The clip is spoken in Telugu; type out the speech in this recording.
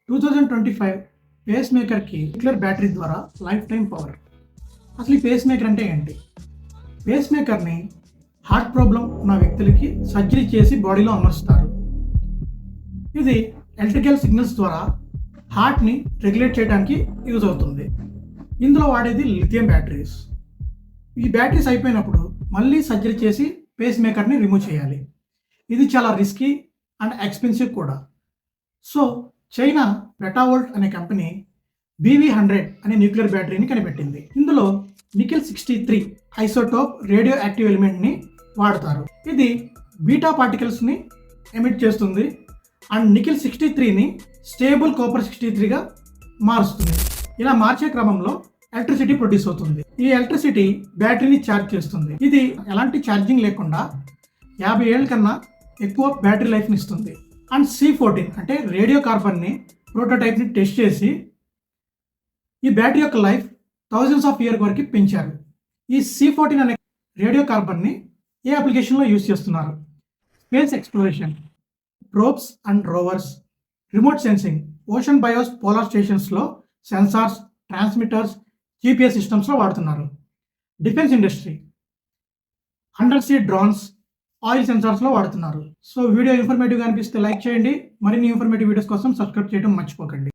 2025 పేస్ మేకర్కి న్యూక్లియర్ బ్యాటరీ ద్వారా లైఫ్ టైం పవర్. అసలు ఈ పేస్ మేకర్ అంటే ఏంటి? పేస్ మేకర్ని హార్ట్ ప్రాబ్లం ఉన్న వ్యక్తులకి సర్జరీ చేసి బాడీలో అమరుస్తారు. ఇది ఎలక్ట్రికల్ సిగ్నల్స్ ద్వారా హార్ట్ని రెగ్యులేట్ చేయడానికి యూజ్ అవుతుంది. ఇందులో వాడేది లిథియం బ్యాటరీస్. ఈ బ్యాటరీస్ అయిపోయినప్పుడు మళ్ళీ సర్జరీ చేసి పేస్ మేకర్ని రిమూవ్ చేయాలి. ఇది చాలా రిస్కీ అండ్ ఎక్స్పెన్సివ్ కూడా. సో చైనా పెటావోల్ట్ అనే కంపెనీ BV100 అనే న్యూక్లియర్ బ్యాటరీని కనిపెట్టింది. ఇందులో నికెల్ 63 ఐసోటోప్ రేడియో యాక్టివ్ ఎలిమెంట్ని వాడతారు. ఇది బీటా పార్టికల్స్ని ఎమిట్ చేస్తుంది అండ్ నికెల్ 63ని స్టేబుల్ కాపర్ 63గా మారుస్తుంది. ఇలా మార్చే క్రమంలో ఎలక్ట్రిసిటీ ప్రొడ్యూస్ అవుతుంది. ఈ ఎలక్ట్రిసిటీ బ్యాటరీని ఛార్జ్ చేస్తుంది. ఇది ఎలాంటి ఛార్జింగ్ లేకుండా 50 ఏళ్ళ కన్నా ఎక్కువ బ్యాటరీ లైఫ్ని ఇస్తుంది. అండ్ C14 అంటే రేడియో కార్బన్ని ప్రోటోటైప్ని టెస్ట్ చేసి ఈ బ్యాటరీ యొక్క లైఫ్ థౌజండ్స్ ఆఫ్ ఇయర్ వరకు పెంచారు. ఈ C14 అనే రేడియో కార్బన్ని ఏ అప్లికేషన్లో యూజ్ చేస్తున్నారు? Space exploration, probes and rovers, remote sensing, ocean buoys polar స్టేషన్స్లో సెన్సార్స్, ట్రాన్స్మిటర్స్, GPS సిస్టమ్స్లో వాడుతున్నారు. Defence industry, under sea drones, oil సెన్సార్స్లో వాడుతున్నారు. సో వీడియో ఇన్ఫర్మేటివ్గా అనిపిస్తే లైక్ చేయండి. మరిన్ని ఇన్ఫర్మేటివ్ వీడియోస్ కోసం సబ్స్క్రైబ్ చేయడం మర్చిపోకండి.